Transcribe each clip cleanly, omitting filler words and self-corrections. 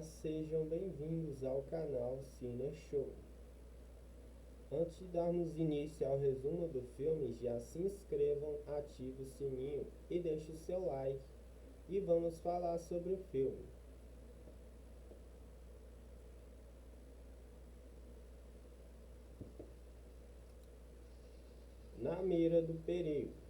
sejam bem-vindos ao canal Cine Show. Antes de darmos início ao resumo do filme, já se inscrevam, ative o sininho e deixe o seu like. E vamos falar sobre o filme. Na mira do perigo.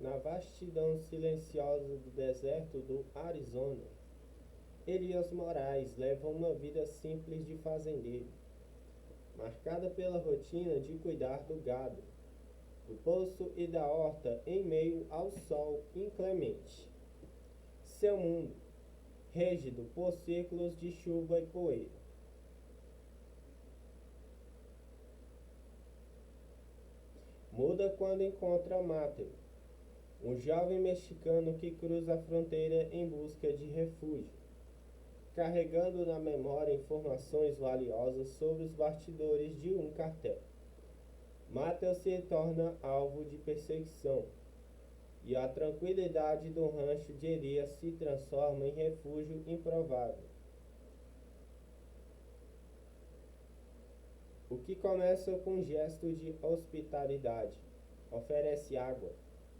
Na vastidão silenciosa do deserto do Arizona, Elias Moraes leva uma vida simples de fazendeiro, marcada pela rotina de cuidar do gado, do poço e da horta em meio ao sol inclemente. Seu mundo, rígido por ciclos de chuva e poeira. Muda quando encontra Mateo, um jovem mexicano que cruza a fronteira em busca de refúgio, carregando na memória informações valiosas sobre os bastidores de um cartel. Mateo se torna alvo de perseguição, e a tranquilidade do rancho de Elias se transforma em refúgio improvável. O que começa com um gesto de hospitalidade, oferece água,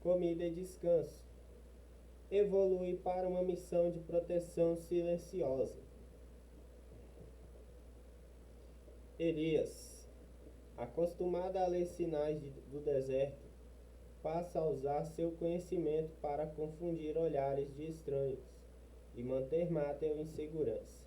comida e descanso, evolui para uma missão de proteção silenciosa. Elias, acostumado a ler sinais do deserto, passa a usar seu conhecimento para confundir olhares de estranhos e manter Mateo em segurança.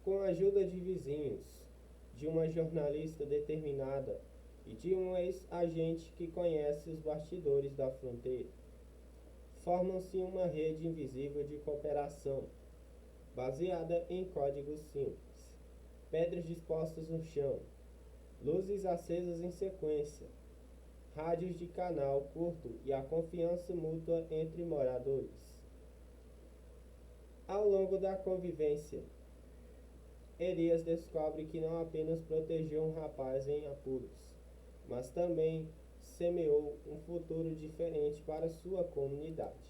Com a ajuda de vizinhos, de uma jornalista determinada e de um ex-agente que conhece os bastidores da fronteira, formam-se uma rede invisível de cooperação, baseada em códigos simples, pedras dispostas no chão, luzes acesas em sequência, rádios de canal curto e a confiança mútua entre moradores. Ao longo da convivência, Elias descobre que não apenas protegeu um rapaz em apuros, mas também semeou um futuro diferente para sua comunidade.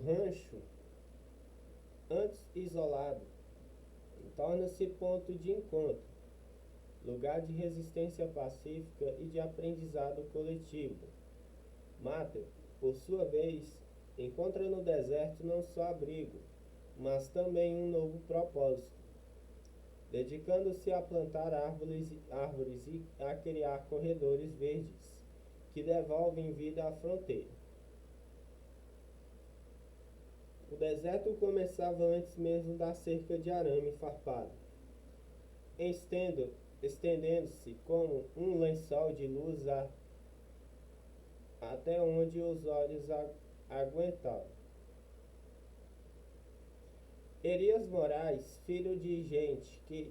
rancho, antes isolado, torna-se ponto de encontro, lugar de resistência pacífica e de aprendizado coletivo. Matthew, por sua vez, encontra no deserto não só abrigo, mas também um novo propósito, dedicando-se a plantar árvores e a criar corredores verdes que devolvem vida à fronteira. O deserto começava antes mesmo da cerca de arame farpado, estendendo-se como um lençol de luz até onde os olhos aguentavam. Elias Moraes, filho de gente que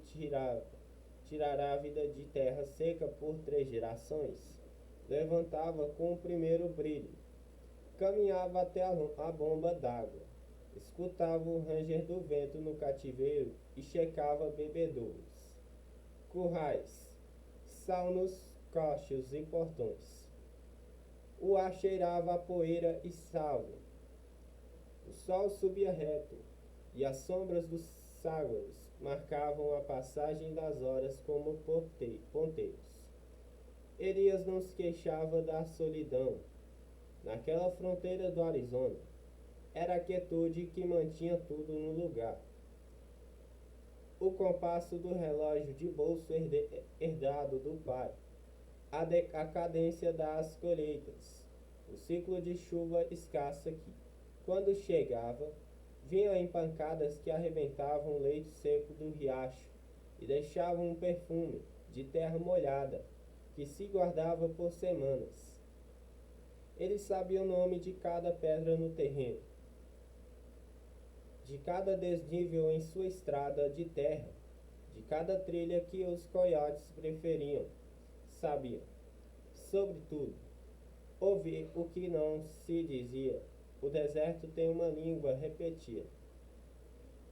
tirará a vida de terra seca por 3 gerações, levantava com o primeiro brilho, caminhava até a bomba d'água, escutava o ranger do vento no cativeiro e checava bebedouros, currais, saunos, cochos e portões. O ar cheirava a poeira e salvo. O sol subia reto, e as sombras dos ságuaros marcavam a passagem das horas como ponteiros. Elias não se queixava da solidão. Naquela fronteira do Arizona, era a quietude que mantinha tudo no lugar. O compasso do relógio de bolso herdado do pai, a cadência das colheitas, o ciclo de chuva escassa que, quando chegava, vinha em pancadas que arrebentavam o leito seco do riacho e deixavam um perfume de terra molhada que se guardava por semanas. Ele sabia o nome de cada pedra no terreno, de cada desnível em sua estrada de terra, de cada trilha que os coiotes preferiam. Sabia, sobretudo, ouvir o que não se dizia. O deserto tem uma língua repetida,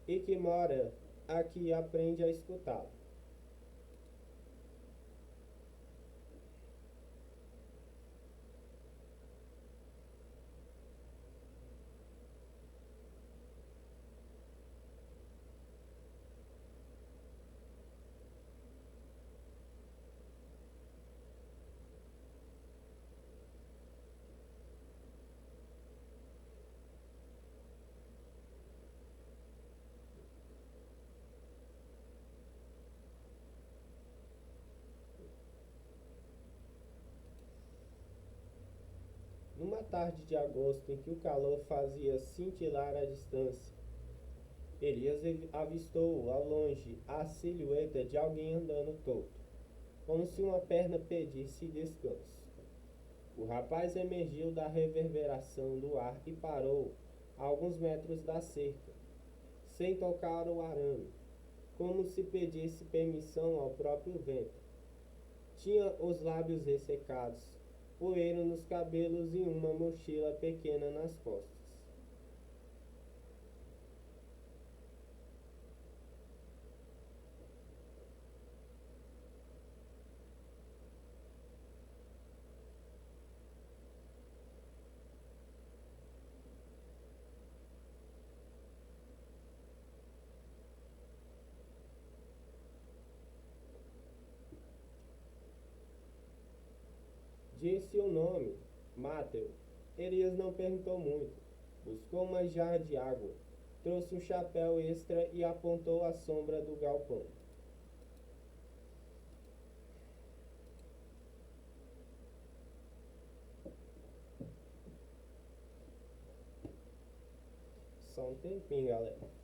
e que mora aqui aprende a escutá-la. Numa tarde de agosto em que o calor fazia cintilar a distância, Elias avistou ao longe a silhueta de alguém andando torto, como se uma perna pedisse descanso. O rapaz emergiu da reverberação do ar e parou a alguns metros da cerca, sem tocar o arame, como se pedisse permissão ao próprio vento. Tinha os lábios ressecados, poeira nos cabelos e uma mochila pequena nas costas. Disse o nome, Matthew. Elias não perguntou muito. Buscou uma jarra de água, trouxe um chapéu extra e apontou à sombra do galpão. Só um tempinho, galera.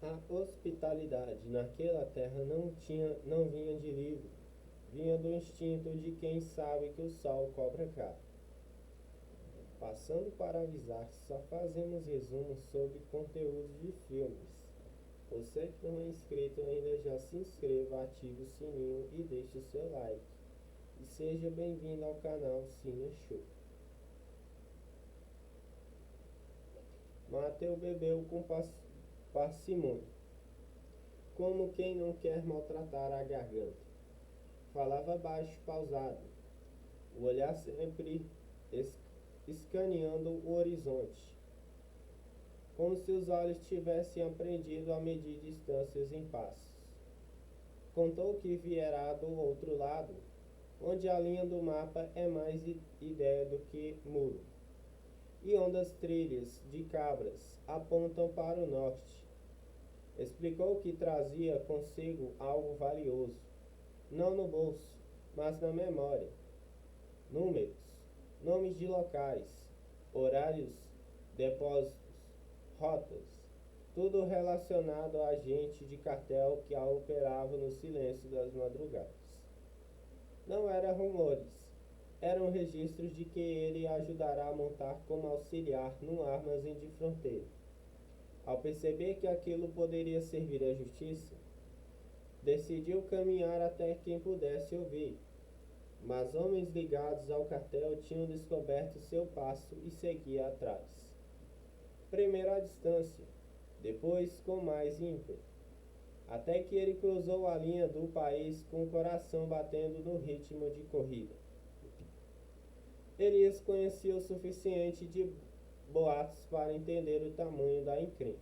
A hospitalidade naquela terra não vinha de livro, vinha do instinto de quem sabe que o sol cobra caro. Passando para avisar que só fazemos resumos sobre conteúdos de filmes. Você que não é inscrito ainda, já se inscreva, ative o sininho e deixe o seu like. E seja bem-vindo ao canal Cine Show. Mateu bebeu com parcimônia, como quem não quer maltratar a garganta. Falava baixo, pausado, o olhar sempre escaneando o horizonte, como se os olhos tivessem aprendido a medir distâncias em passos. Contou que viera do outro lado, onde a linha do mapa é mais ideia do que muro, e onde as trilhas de cabras apontam para o norte. Explicou que trazia consigo algo valioso, não no bolso, mas na memória. Números, nomes de locais, horários, depósitos, rotas, tudo relacionado a agente de cartel que a operava no silêncio das madrugadas. Não eram rumores, eram registros de que ele ajudará a montar como auxiliar num armazém de fronteira. Ao perceber que aquilo poderia servir à justiça, decidiu caminhar até quem pudesse ouvir. Mas homens ligados ao cartel tinham descoberto seu passo e seguia atrás. Primeiro à distância, depois com mais ímpeto, até que ele cruzou a linha do país com o coração batendo no ritmo de corrida. Elias conhecia o suficiente de boatos para entender o tamanho da encrenca.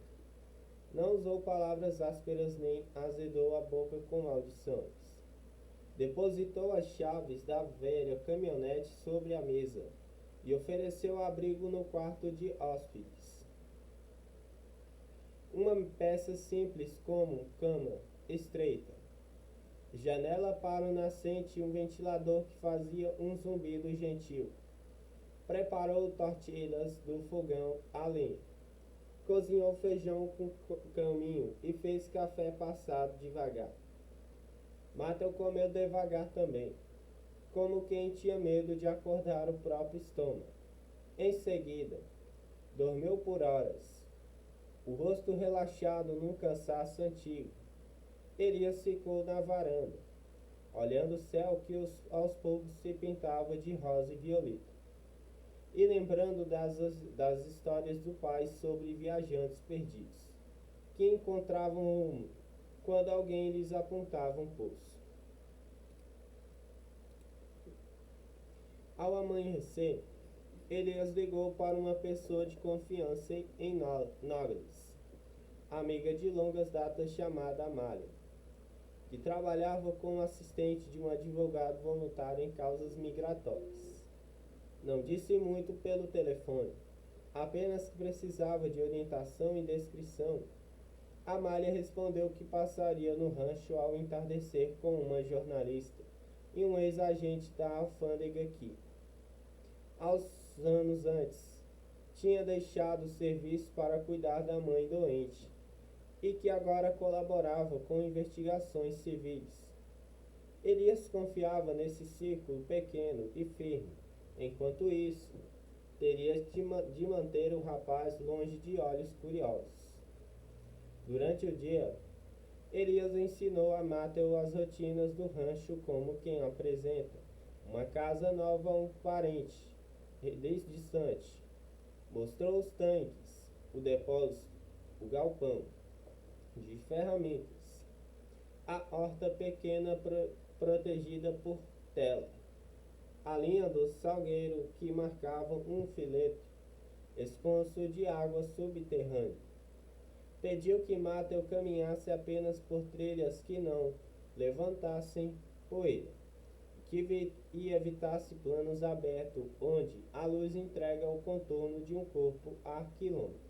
Não usou palavras ásperas nem azedou a boca com maldições. Depositou as chaves da velha caminhonete sobre a mesa e ofereceu abrigo no quarto de hóspedes. Uma peça simples como cama estreita, janela para o nascente e um ventilador que fazia um zumbido gentil. Preparou tortilhas do fogão a lenha. Cozinhou feijão com caminho e fez café passado devagar. Mateu comeu devagar também, como quem tinha medo de acordar o próprio estômago. Em seguida, dormiu por horas, o rosto relaxado num cansaço antigo. Elias ficou na varanda, olhando o céu que aos poucos se pintava de rosa e violeta, e lembrando das histórias do pai sobre viajantes perdidos, que encontravam rumo quando alguém lhes apontava um poço. Ao amanhecer, Elias ligou para uma pessoa de confiança em Nogres, amiga de longas datas chamada Amália, que trabalhava como assistente de um advogado voluntário em causas migratórias. Não disse muito pelo telefone, apenas que precisava de orientação e descrição. Amália respondeu que passaria no rancho ao entardecer com uma jornalista e um ex-agente da alfândega aqui. Aos anos antes, tinha deixado o serviço para cuidar da mãe doente e que agora colaborava com investigações civis. Elias confiava nesse círculo pequeno e firme. Enquanto isso, teria de manter o rapaz longe de olhos curiosos. Durante o dia, Elias ensinou a Mateu as rotinas do rancho como quem apresenta uma casa nova a um parente distante. Mostrou os tanques, o depósito, o galpão de ferramentas, a horta pequena protegida por tela, a linha do salgueiro que marcava um filete esconso de água subterrânea. Pediu que Mateu caminhasse apenas por trilhas que não levantassem poeira, e evitasse planos abertos onde a luz entrega o contorno de um corpo a quilômetros.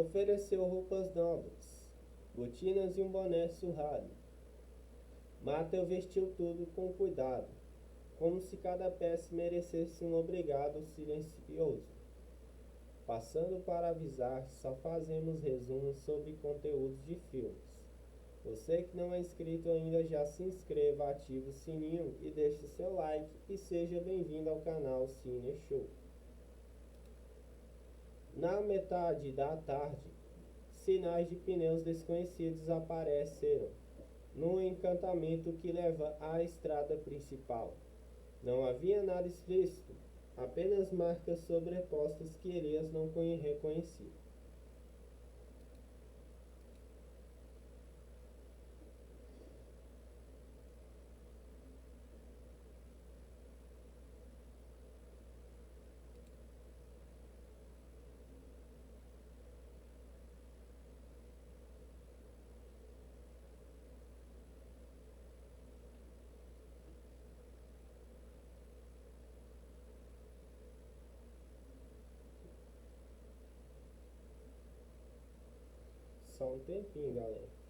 Ofereceu roupas nobres, botinas e um boné surrado. Mateu vestiu tudo com cuidado, como se cada peça merecesse um obrigado silencioso. Passando para avisar, só fazemos resumos sobre conteúdos de filmes. Você que não é inscrito ainda, já se inscreva, ative o sininho e deixe seu like e seja bem-vindo ao canal Cine Show. Na metade da tarde, sinais de pneus desconhecidos apareceram no encantamento que leva à estrada principal. Não havia nada explícito, apenas marcas sobrepostas que Elias não reconhecia. Só um tempinho, galera.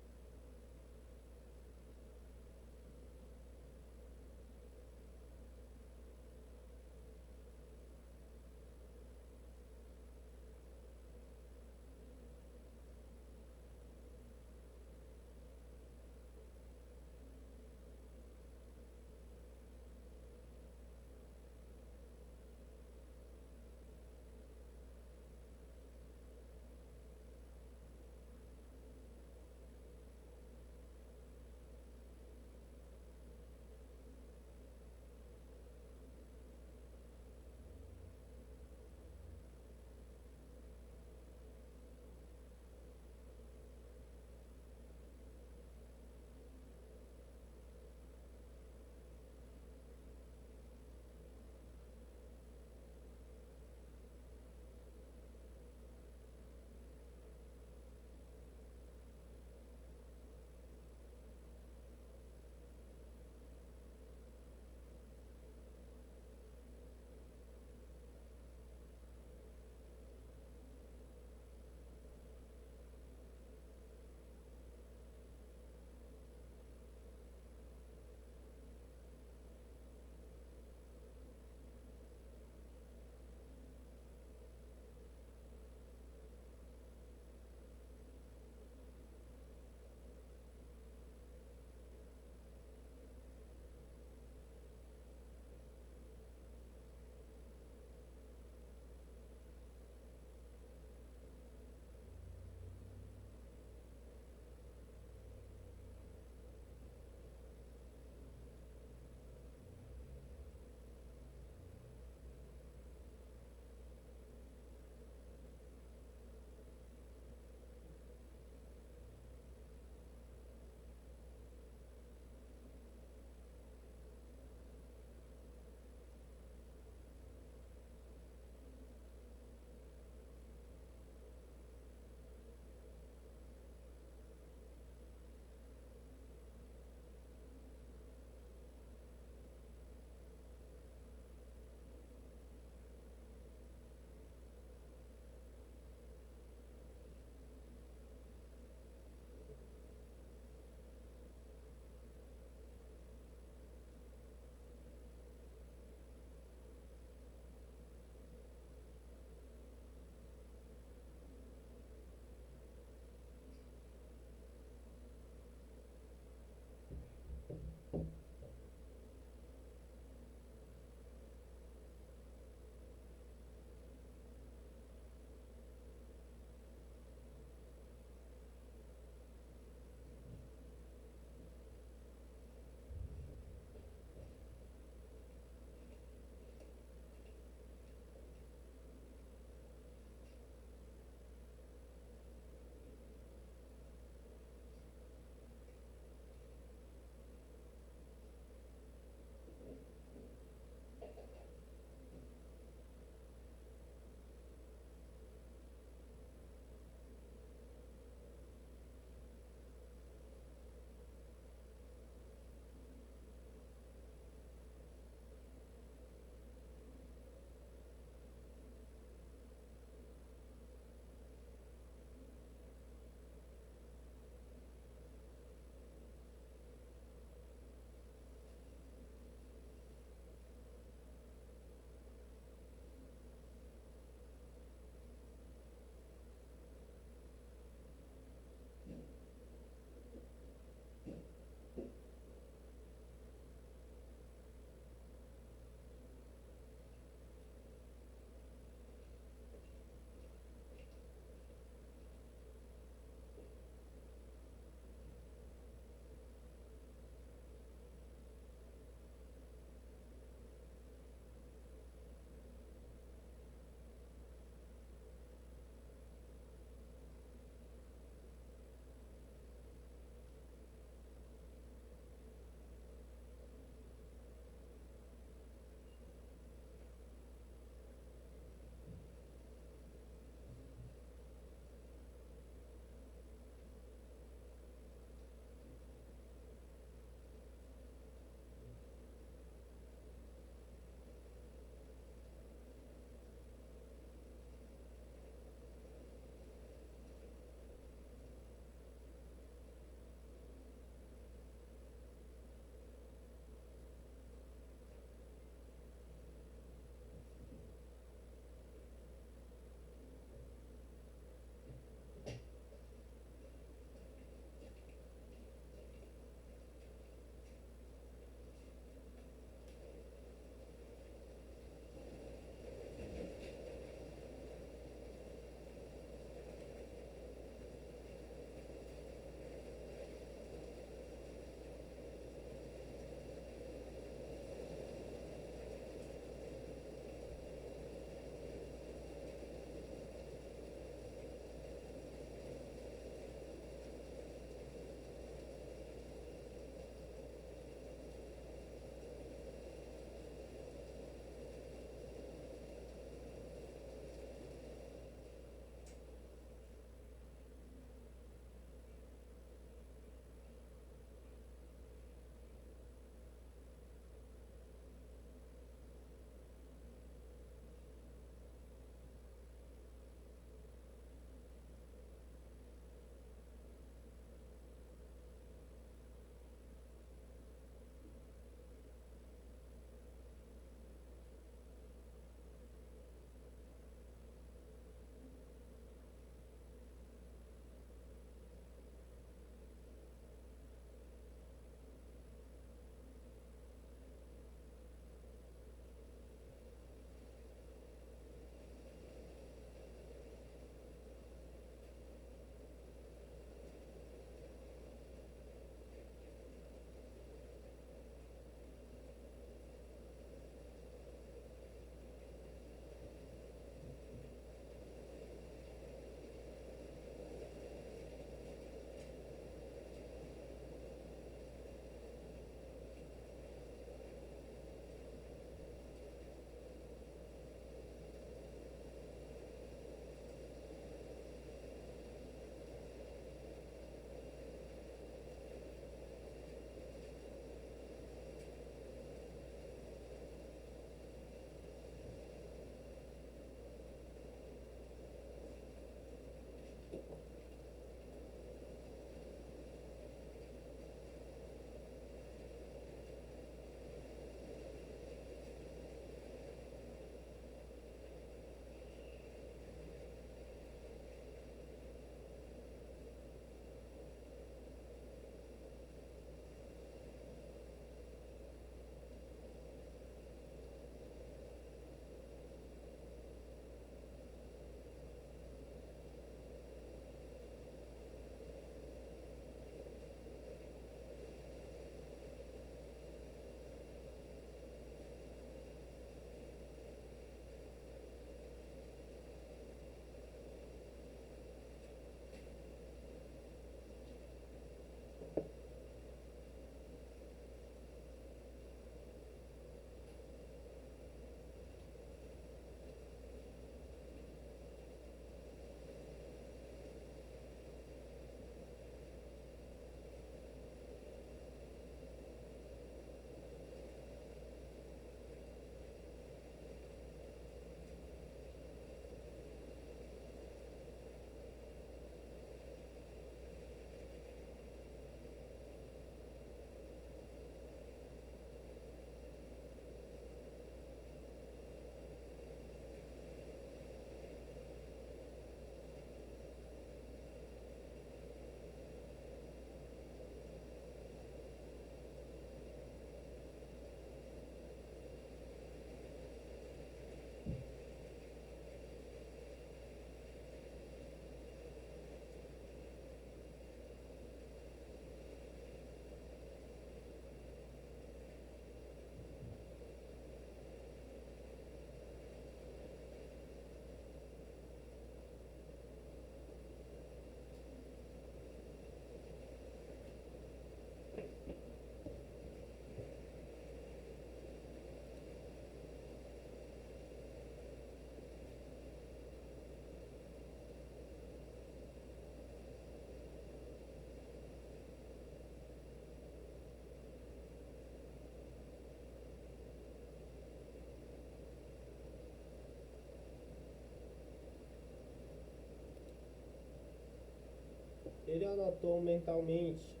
anotou mentalmente,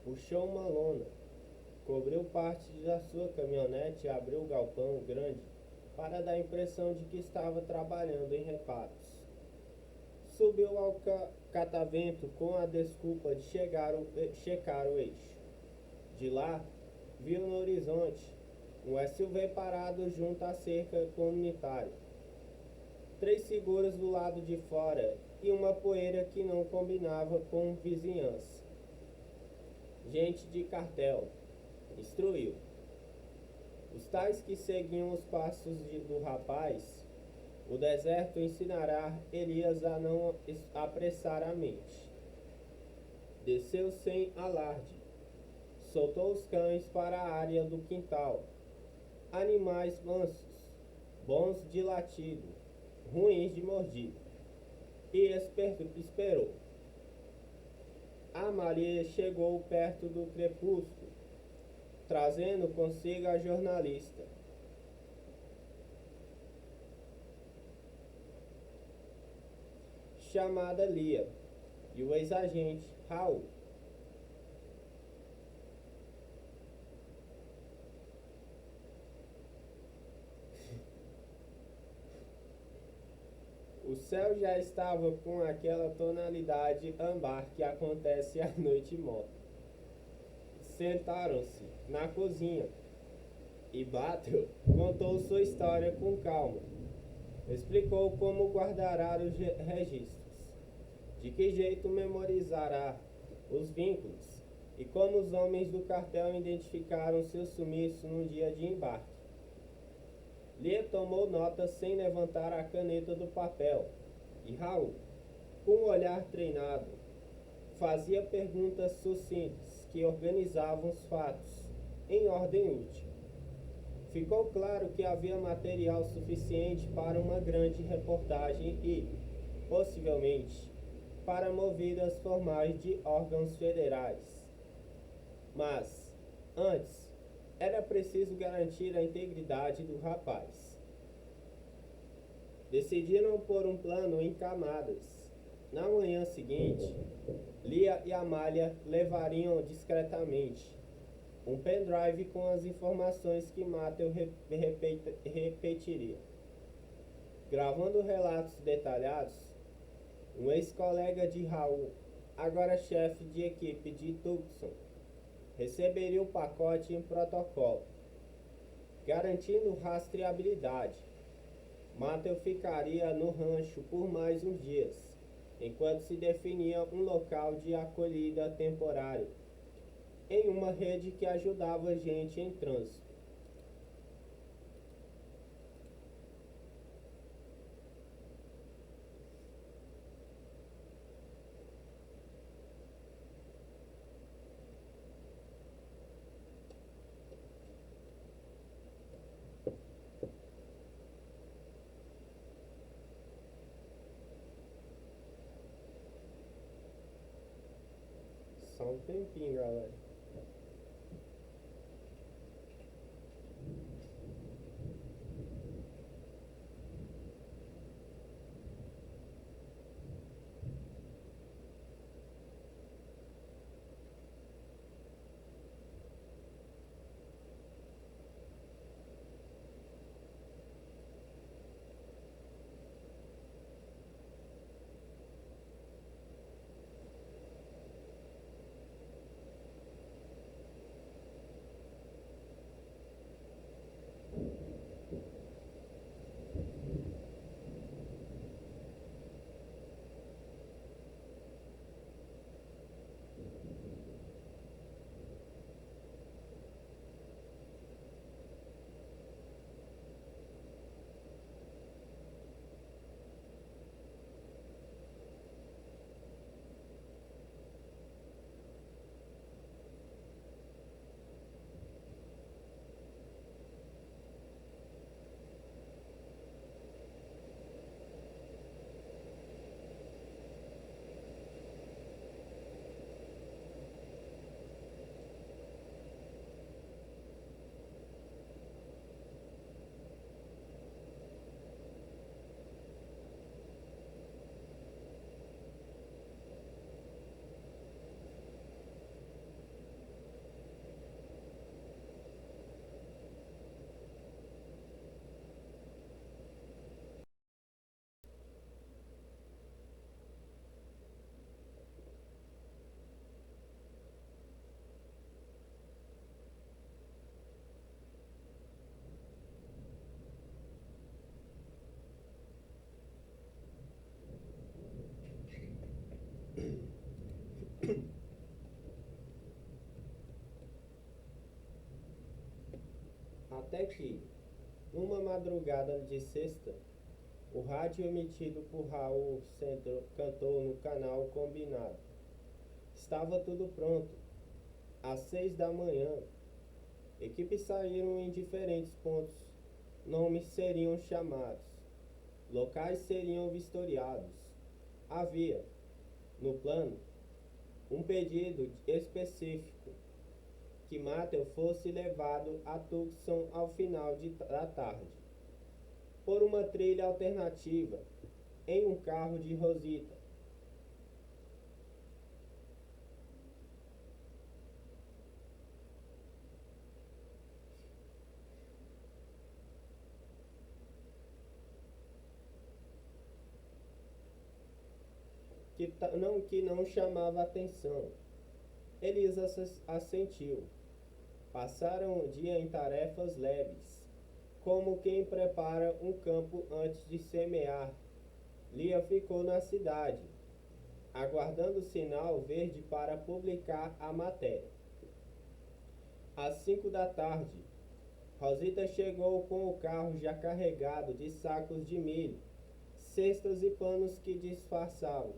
puxou uma lona, cobriu parte da sua caminhonete e abriu o galpão grande para dar a impressão de que estava trabalhando em reparos. Subiu ao catavento com a desculpa de checar o eixo. De lá, viu no horizonte um SUV parado junto à cerca comunitária. 3 figuras do lado de fora e uma poeira que não combinava com vizinhança. Gente de cartel, instruiu. Os tais que seguiam os passos do rapaz, o deserto ensinará Elias a não apressar a mente. Desceu sem alarde, soltou os cães para a área do quintal. Animais mansos, bons de latido, ruins de mordida. E esperou. A Maria chegou perto do crepúsculo, trazendo consigo a jornalista. Chamada Lia, e o ex-agente Raul. O céu já estava com aquela tonalidade âmbar que acontece à noite morta. Sentaram-se na cozinha e Battle contou sua história com calma. Explicou como guardará os registros, de que jeito memorizará os vínculos e como os homens do cartel identificaram seu sumiço no dia de embarque. Lia tomou nota sem levantar a caneta do papel, e Raul, com um olhar treinado, fazia perguntas sucintas que organizavam os fatos em ordem útil. Ficou claro que havia material suficiente para uma grande reportagem e, possivelmente, para movidas formais de órgãos federais. Mas, antes, era preciso garantir a integridade do rapaz. Decidiram pôr um plano em camadas. Na manhã seguinte, Lia e Amália levariam discretamente um pendrive com as informações que Matthew repetiria. Gravando relatos detalhados, um ex-colega de Raul, agora chefe de equipe de Tucson, receberia o pacote em protocolo, garantindo rastreabilidade. Matthew ficaria no rancho por mais uns dias, enquanto se definia um local de acolhida temporário, em uma rede que ajudava gente em trânsito. Só um tempinho, galera. Até que, numa madrugada de sexta, o rádio emitido por Raul Centro cantou no canal combinado. Estava tudo pronto. Às 6 da manhã, equipes saíram em diferentes pontos. Nomes seriam chamados. Locais seriam vistoriados. Havia, no plano, um pedido específico que Mattel fosse levado a Tucson ao final da tarde, por uma trilha alternativa, em um carro de Rosita. Que não chamava atenção. Elisa assentiu. Passaram o dia em tarefas leves, como quem prepara um campo antes de semear. Lia ficou na cidade, aguardando o sinal verde para publicar a matéria. Às 5 da tarde, Rosita chegou com o carro já carregado de sacos de milho, cestas e panos que disfarçavam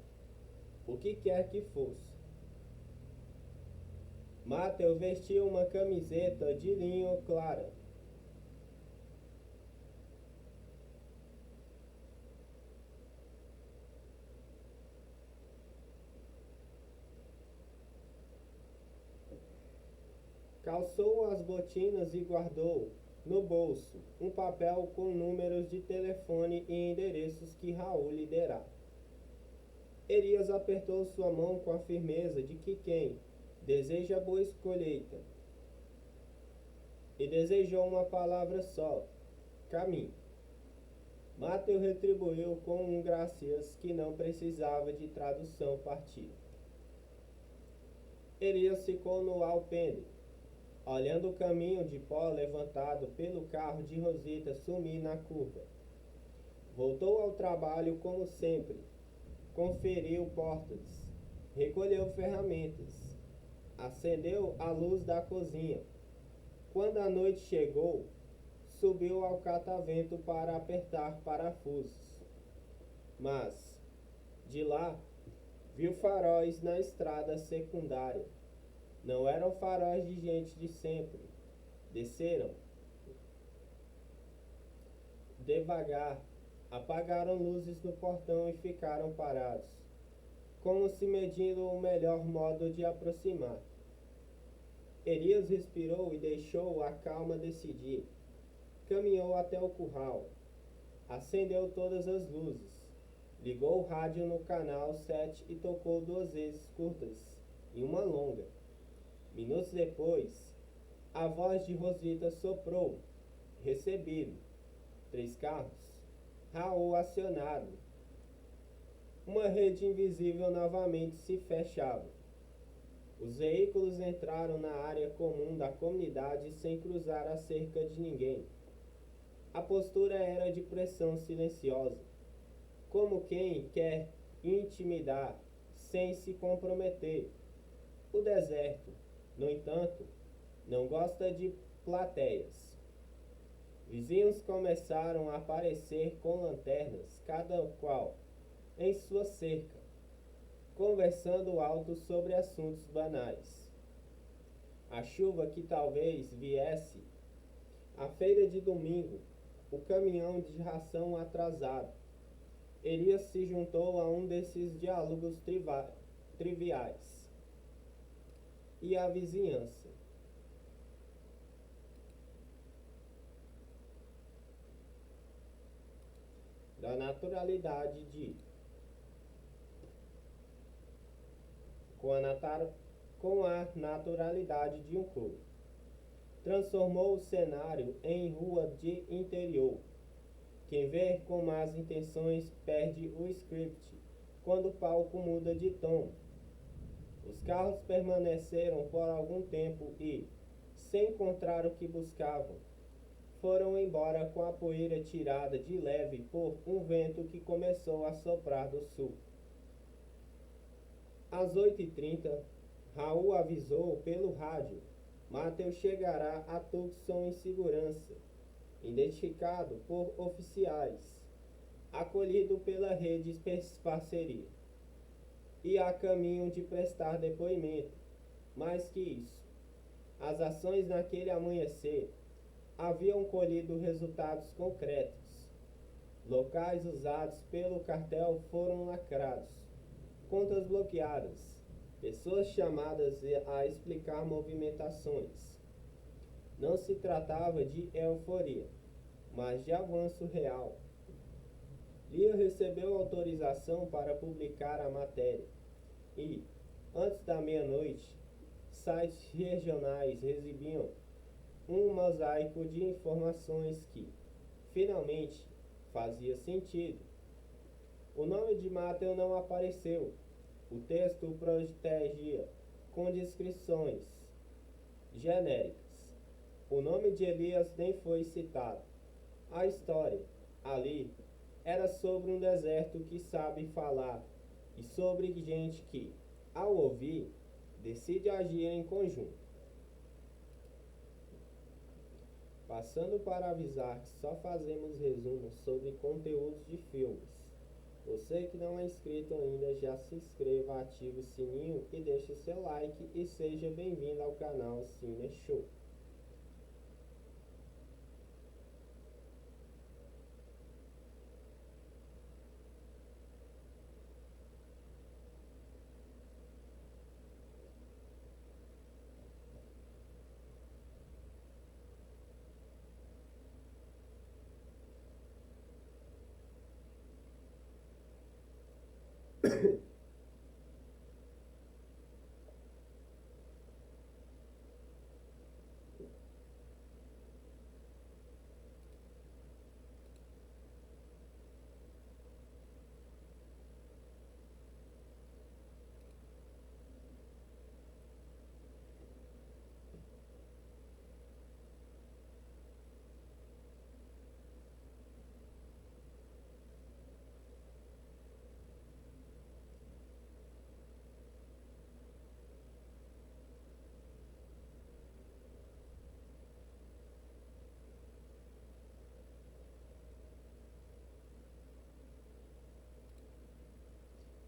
o que quer que fosse. Mattel vestia uma camiseta de linho clara. Calçou as botinas e guardou no bolso um papel com números de telefone e endereços que Raul lhe dera. Elias apertou sua mão com a firmeza de que quem deseja boa colheita e desejou uma palavra só: caminho. Mateu retribuiu com um gracias que não precisava de tradução partida. Elias ficou no alpendre, olhando o caminho de pó levantado pelo carro de Rosita sumir na curva. Voltou ao trabalho como sempre. Conferiu portas, recolheu ferramentas, acendeu a luz da cozinha. Quando a noite chegou, subiu ao catavento para apertar parafusos. Mas, de lá, viu faróis na estrada secundária. Não eram faróis de gente de sempre. Desceram. Devagar, apagaram luzes no portão e ficaram parados, como se medindo o melhor modo de aproximar. Elias respirou e deixou a calma decidir. Caminhou até o curral. Acendeu todas as luzes. Ligou o rádio no canal 7 e tocou 2 vezes curtas e uma longa. Minutos depois, a voz de Rosita soprou. Recebido. 3 carros. Raul acionado. Uma rede invisível novamente se fechava. Os veículos entraram na área comum da comunidade sem cruzar a cerca de ninguém. A postura era de pressão silenciosa, como quem quer intimidar sem se comprometer. O deserto, no entanto, não gosta de plateias. Vizinhos começaram a aparecer com lanternas, cada qual em sua cerca, conversando alto sobre assuntos banais. A chuva que talvez viesse, a feira de domingo, o caminhão de ração atrasado. Elias se juntou a um desses diálogos triviais. E a vizinhança. Da naturalidade de com a naturalidade de um clube. Transformou o cenário em rua de interior. Quem vê com más intenções perde o script quando o palco muda de tom. Os carros permaneceram por algum tempo e, sem encontrar o que buscavam, foram embora com a poeira tirada de leve por um vento que começou a soprar do sul. Às 8h30, Raul avisou pelo rádio: Mateu chegará a Tucson em segurança. identificado por oficiais, acolhido pela rede de parceria, e a caminho de prestar depoimento. Mais que isso, as ações naquele amanhecer haviam colhido resultados concretos. Locais usados pelo cartel foram lacrados, contas bloqueadas, pessoas chamadas a explicar movimentações. Não se tratava de euforia, mas de avanço real. Lia recebeu autorização para publicar a matéria e, antes da meia-noite, sites regionais exibiam um mosaico de informações que, finalmente, fazia sentido. O nome de Matthew não apareceu. O texto o protegia com descrições genéricas. O nome de Elias nem foi citado. A história, ali, era sobre um deserto que sabe falar e sobre gente que, ao ouvir, decide agir em conjunto. Passando para avisar que só fazemos resumos sobre conteúdos de filmes. Você que não é inscrito ainda, já se inscreva, ative o sininho e deixe seu like e seja bem-vindo ao canal Cine Show.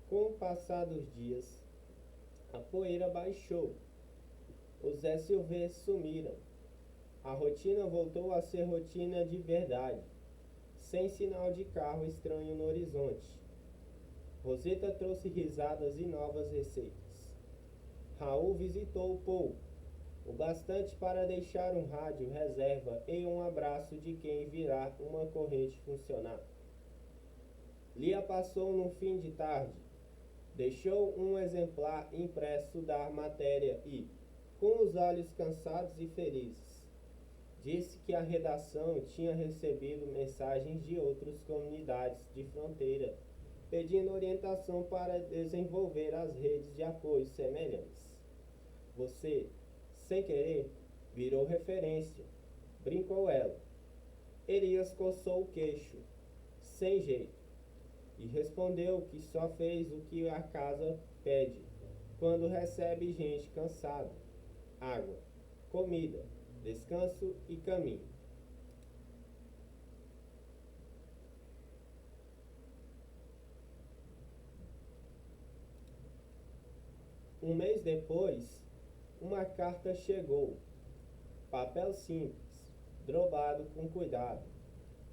Com o passar dos dias, a poeira baixou. Os SUVs sumiram. A rotina voltou a ser rotina de verdade, sem sinal de carro estranho no horizonte. Roseta trouxe risadas e novas receitas. Raul visitou Paul, o bastante para deixar um rádio reserva e um abraço de quem virá uma corrente funcionar. Lia passou no fim de tarde. Deixou um exemplar impresso da matéria e, com os olhos cansados e felizes, disse que a redação tinha recebido mensagens de outras comunidades de fronteira, pedindo orientação para desenvolver as redes de apoio semelhantes. Você, sem querer, virou referência, brincou ela. Elias coçou o queixo, sem jeito, e respondeu que só fez o que a casa pede quando recebe gente cansada: água, comida, descanso e caminho. Um mês depois, uma carta chegou. Papel simples, dobrado com cuidado.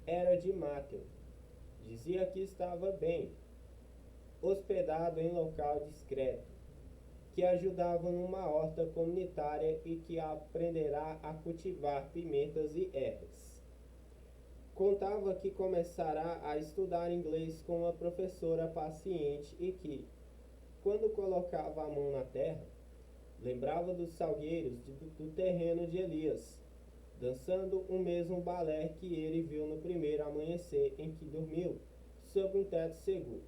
Era de Matthew. Dizia que estava bem, hospedado em local discreto, que ajudava numa horta comunitária e que aprenderá a cultivar pimentas e ervas. Contava que começará a estudar inglês com uma professora paciente e que, quando colocava a mão na terra, lembrava dos salgueiros do terreno de Elias, dançando o mesmo balé que ele viu no primeiro amanhecer em que dormiu sob um teto seguro.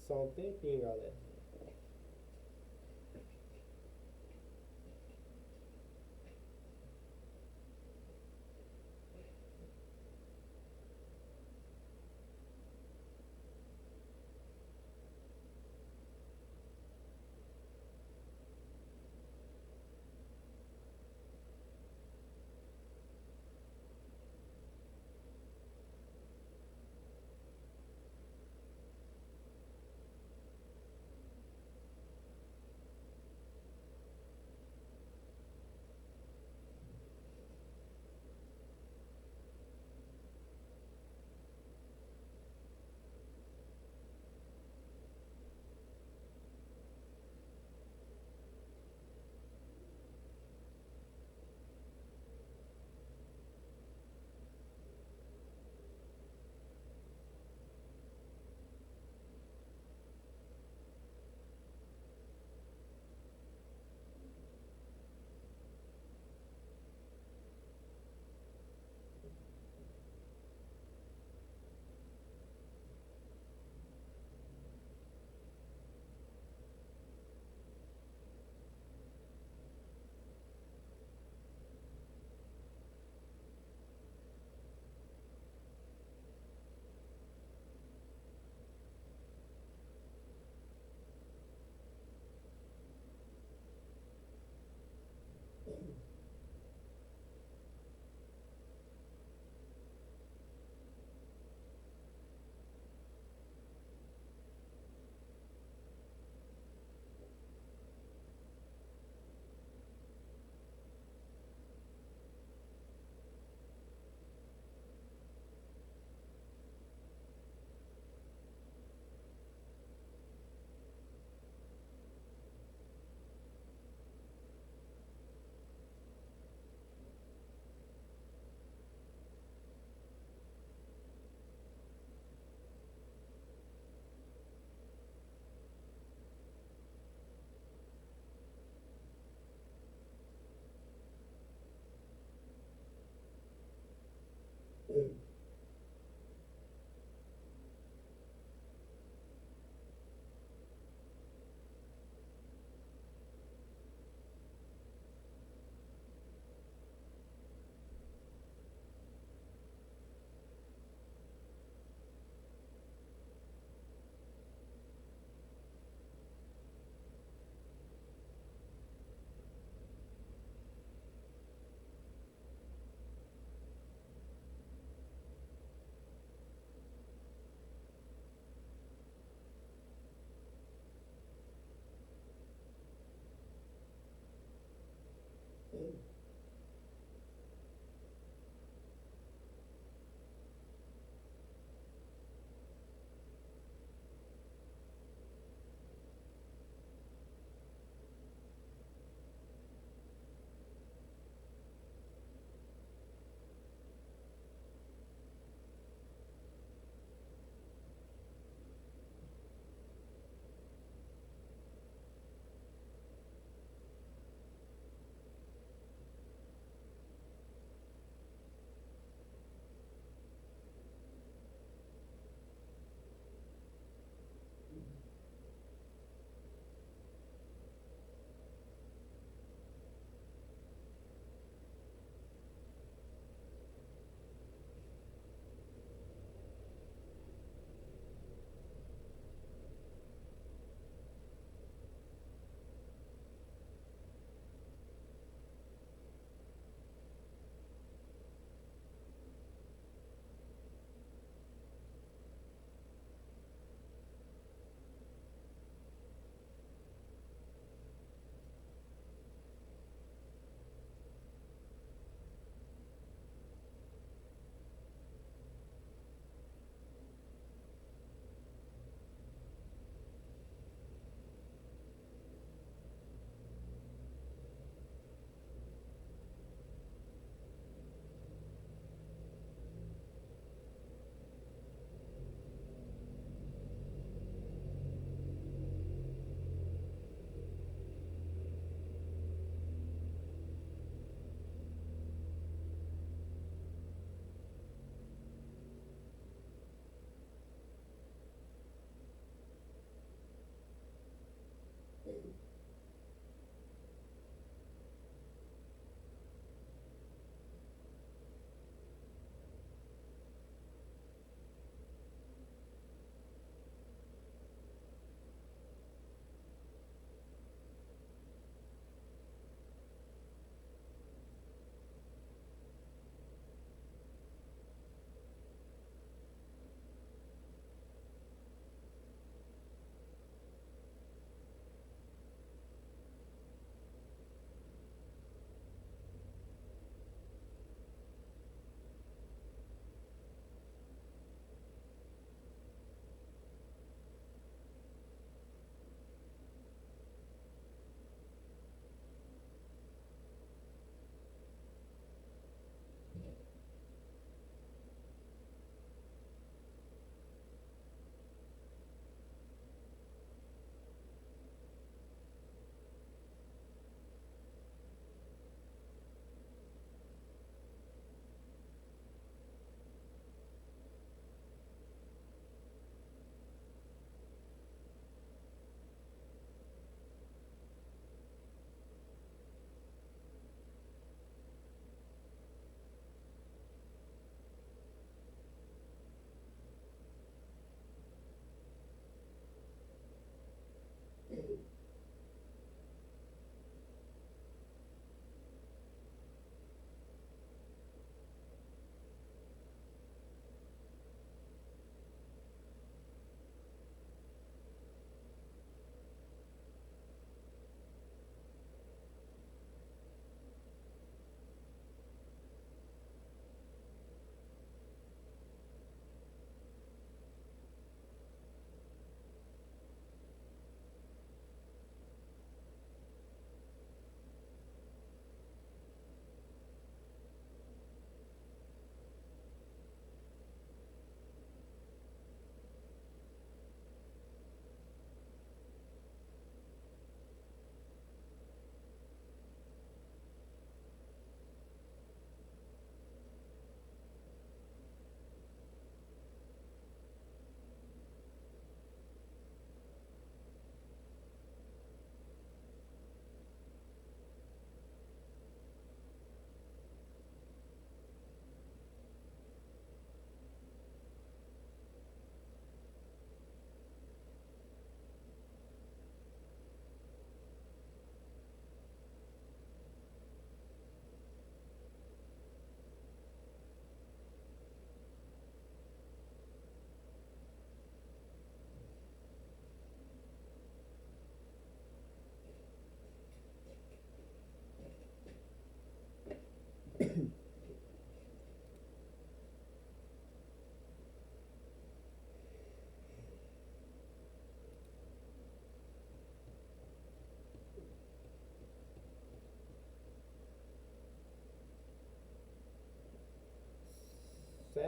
Só um tempinho, galera.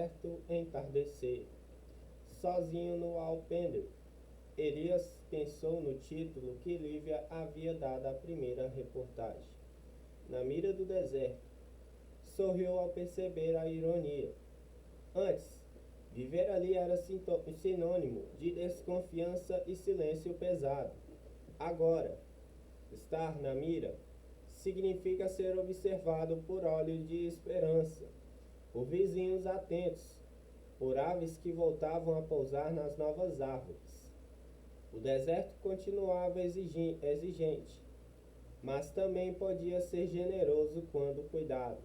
certo entardecer, sozinho no alpendre, Elias pensou no título que Lívia havia dado à primeira reportagem. Na mira do deserto. Sorriu ao perceber a ironia. Antes, viver ali era sinônimo de desconfiança e silêncio pesado. Agora, estar na mira significa ser observado por olhos de esperança, por vizinhos atentos, por aves que voltavam a pousar nas novas árvores. O deserto continuava exigente, mas também podia ser generoso quando cuidado.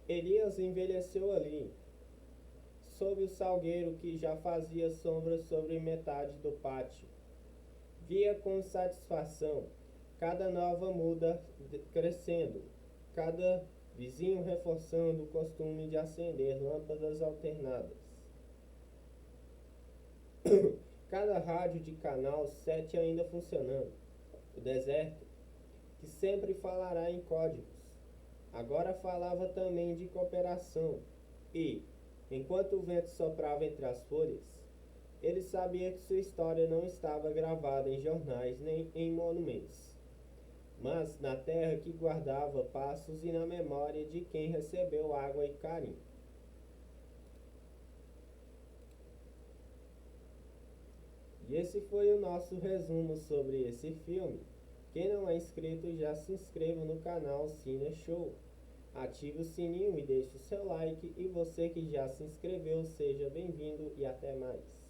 Elias envelheceu ali, sob o salgueiro que já fazia sombra sobre metade do pátio. Via com satisfação cada nova muda crescendo, cada vizinho reforçando o costume de acender lâmpadas alternadas. Cada rádio de canal 7 ainda funcionando. O deserto, que sempre falará em códigos, agora falava também de cooperação e, enquanto o vento soprava entre as folhas, ele sabia que sua história não estava gravada em jornais nem em monumentos, mas na terra que guardava passos e na memória de quem recebeu água e carinho. E esse foi o nosso resumo sobre esse filme. Quem não é inscrito, já se inscreva no canal Cine Show. Ative o sininho e deixe o seu like. E você que já se inscreveu, seja bem-vindo e até mais.